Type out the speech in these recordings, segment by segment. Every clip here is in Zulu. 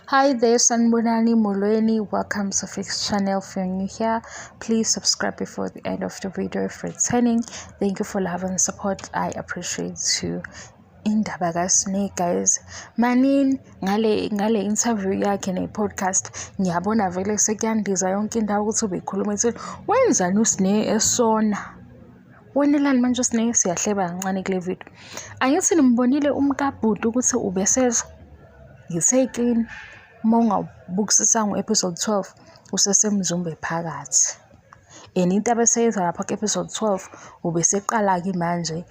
Hi there, Sanbonani Molweni. Welcome to Fix Channel. If you're new here, please subscribe before the end of the video. If returning, thank you for love and support. I appreciate you. Indaba kaSnake, guys, manin ngale interview yakhe ne-podcast ngiyabona vele sekuyandiza yonke indawo ukuthi ubekhuluma ethi wenzani uSnake esona. Wenelani manje uSnake? Siyahleba kancane kule video. Angithi nimbonile umkabhuti ukuthi ubeseza ngisekini uma ungabukisisa ngo-episode 12 usesemzumbe phakathi. Into abeseyenza lapha ku-episode 12 ubeseqala-ke manje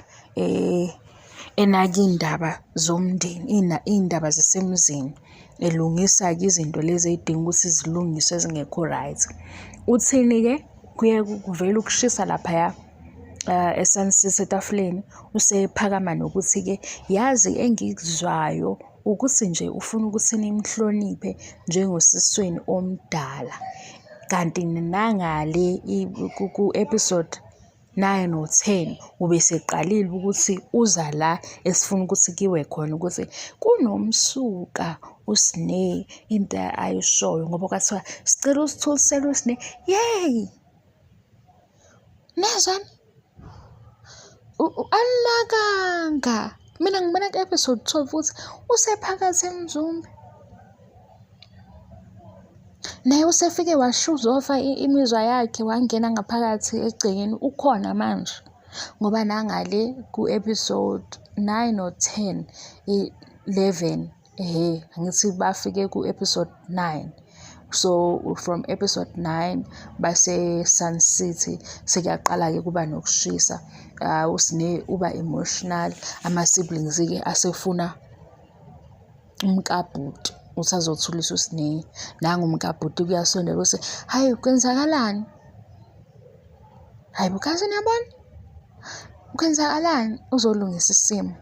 enake iy'ndaba zomndeni, iy'ndaba zasemzini, elungisa-ke izinto lezi ey'dinga ukuthi zilungiswe ezingekho right. Uthini-ke? Kuye kuvele ukushisa laphaya eSuncity etafuleni, usephakama nokuthi-ke yazi engikuzwayo ukuthi nje ufuna ukuthi nimhloniphe njengosisweni omdala. Kanti nangale ku-episode 9 or 10 ubeseqalile ukuthi uza la esifuna ukuthi kiwe khona ukuthi kunomsuka uSnake into ayishoyo ngoba kwathiwa sicela usithulisele uSnake. Yey! Nezwani? Anakanga. Mina ngibona ku-episode 12 ukuthi usephakathi emzumbe. Naye usefike washuza ofa imizwa yakhe wangena ngaphakathi egcekeni. Ukhona manje ngoba nangale ku-episode 9 or 10, 11, angithi bafike ku-episode 9. So from episode 9 base Suncity sekuyaqala-ke kuba nokushisa. uSnake uba emotional, ama-siblings-ke asefuna umkabhuti ukuthi azothulisa uSnake. Nangumkabhuti kuyasondela ukuthi hayi kwenzakalani? Hayi bukazi niyabona? Kwenzakalani? Uzolungisa isimo.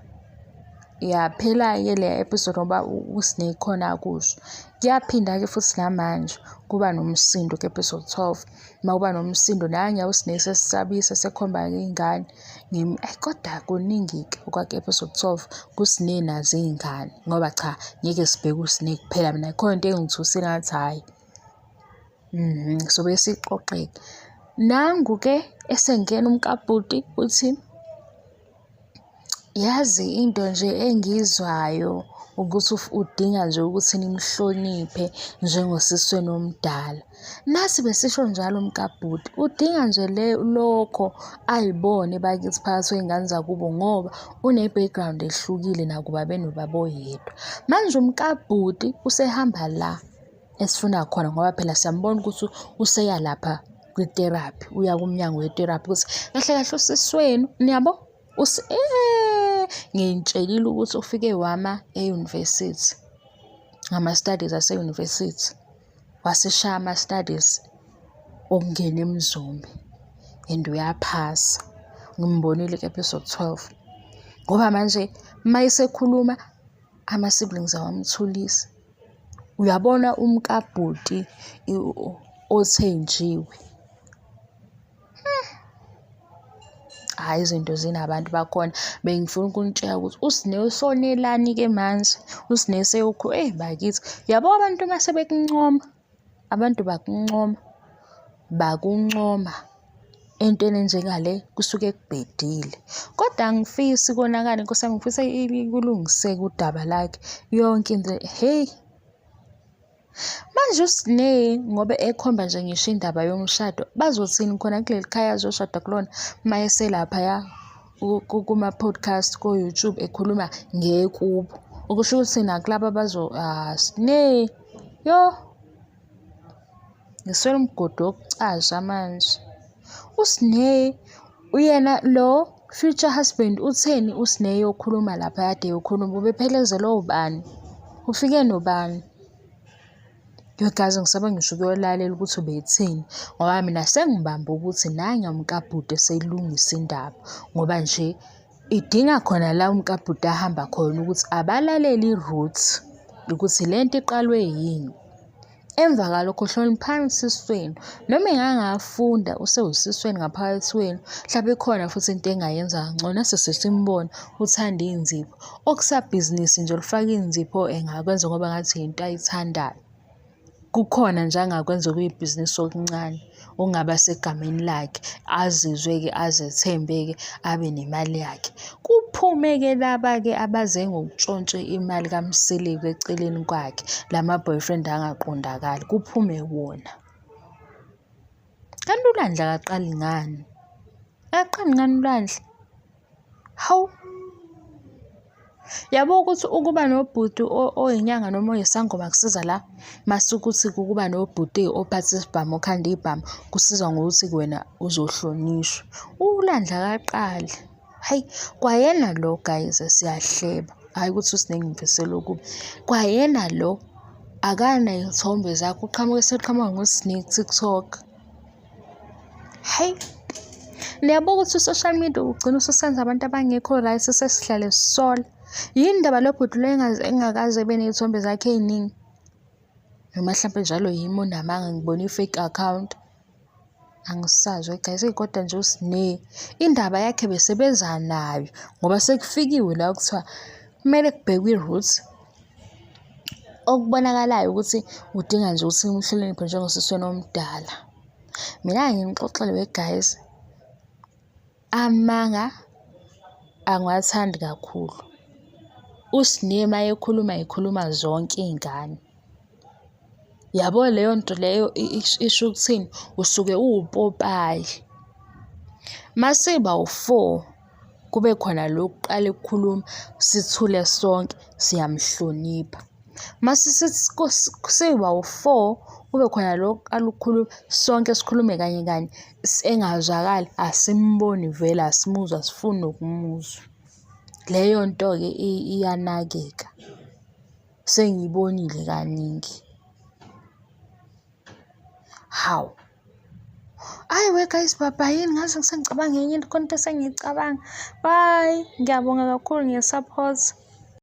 Yaphela-ke le episode ngoba uSnake khona akusho. Kuyaphinda-ke futhi namanje kuba nomsindo ku-episode 12. Uma kuba nomsindo nange uSnake sesisabisa sekhomba-ke iy'ngane. Kodwa kuningi-ke okwaku-episode 12 kuSnake nazo iy'ngane ngoba cha ngeke sibheke uSnake kuphela. Mina khona into engithusile ngathi hhayi. Sobe siqoqeke. Nangu-ke esengena umkabhuti uthi yazi into nje engizwayo ukuthi udinga nje ukuthi nimhloniphe njengosisweni omdala. Nasi besisho njalo umkabhuti udinga nje lokho ayibone bakithi phakathi kwey'ngane zakubo ngoba une-background ehlukile nakuba benobaba oyedwa. Manje umkabhuti usehamba la esifuna khona ngoba phela siyambona ukuthi useya lapha kwi-therapy, uya kumnyango we-therapy ukuthi kahle kahle usiswenu niyabo ngiy'tshelile ukuthi ufike wama e-university, ngama-studies ase-university, waseshaya ama-studies okungena emzumbe and uyaphasa. Ngimbonile ku-episode 12 ngoba manje uma esekhuluma ama-siblings awamthulisi. Uyabona umkabhuti othenjiwe. Hhayi izinto zinabantu bakhona. Bengifuna ukunitshela ukuthi uSnake usonelani-ke manje. uSnake seyokhu bakithi. Yabo abantu uma sebekuncoma, abantu bakuncoma entweni enjengale kusuke kubhedile. Kodwa angifisi konakala Nkosi yami, ngifisa kulungiseke udaba lakhe yonke into. Hey, manje uSnake ngoba ekhomba nje ngisho indaba yomshado bazothini khona kuleli khaya azoshada kulona uma eselaphaya kuma-podcast ko-YouTube ekhuluma ngekubo. Okusho ukuthi nakulaba Snake yo ngiswele umgodi wokucasha manje. uSnake uyena lo future husband utheni uSnake yokhuluma lapha kade yokhuluma ubephelezela ubani? Ufike nobani? Yogazi ngisaba ngisho ukuyolalela ukuthi ubethini ngoba mina sengibamba ukuthi nange umkabhuti eseyilungisa indaba ngoba nje idinga khona la umkabhuti ahamba khona ukuthi abalalele i-roots ukuthi lento iqalwe yini. Emva kalokho hloniphani esiswini. Noma engangafunda usewusisweni ngaphakathi kwenu, mhlawumbe ikhona futhi into engayenza kangcono sesimbona uthanda iy'nzipho. Okusabhizinisi nje olufaka iy'nzipho engakwenza ngoba ngathi yinto ayithandayo. Kukhona nje angakwenza okuyibhizinisi okuncane okungaba segameni lakhe, azizwe-ke azethembe-ke abe nemali yakhe. Kuphume-ke laba-ke abaze ngokutshontsha imali kaMseleku eceleni kwakhe, lama-boyfriend angaqondakali, kuphume wona. Kanti uLandla akaqali ngani? Akaqali ngani uLandla? Hawu! Yabo ukuthi ukuba nobhuti oyinyanga noma oyisangoma kusiza la, mase ukuthi ukuba nobhuti ophatha isibhamu okhanda ibhamu kusiza ngokuthi wena uzohlonishwa. uLandla akaqali. Hayi, kwayena lo guys siyahleba. Hhayi ukuthi usinengimfisela okubi. Kwayena lo akanay'thombe zakhe, seqhamuka ngo-sneak TikTok. Hayi, niyabo ukuthi u-social media ugcina ususenza abantu abangekho right sesihlale sisola. Yini indaba lo bhuti lo engakaze ebe ney'thombe zakhe ey'ningi? Noma mhlampe njalo yimi unamanga ngibona i-fake account. Angisazi guys, kodwa nje indaba yakhe besebeza nayo ngoba sekufikiwe la kuthiwa kumele kubhekwe i-roots. Okubonakalayo ukuthi udinga nje ukuthi umhloniphe njengosisweni omdala. Mina ngimxoxele guys, amanga angiwathandi kakhulu. Ekhuluma zonke iy'ngane. Yabo leyo nto leyo isho ukuthini? Usuke uwupopayi. Mase ba u-4 kube khona lo kuqala ukukhuluma, sithule sonke siyamhlonipha. Mase siba u-4 kube khona lo kuqala ukukhuluma, sonke sikhulume kanye kanye, engazwakali, asimboni vele, asimuzwa, asifuni nokumuzwa. Leyo nto-ke iyanakeka. Sengiyibonile kaningi. Hawu. Hhayi guys, bye-bye. Ngaze ngisengicabange enye into, khona into esengiyicabanga. Bye. Ngiyabonga kakhulu nge-support.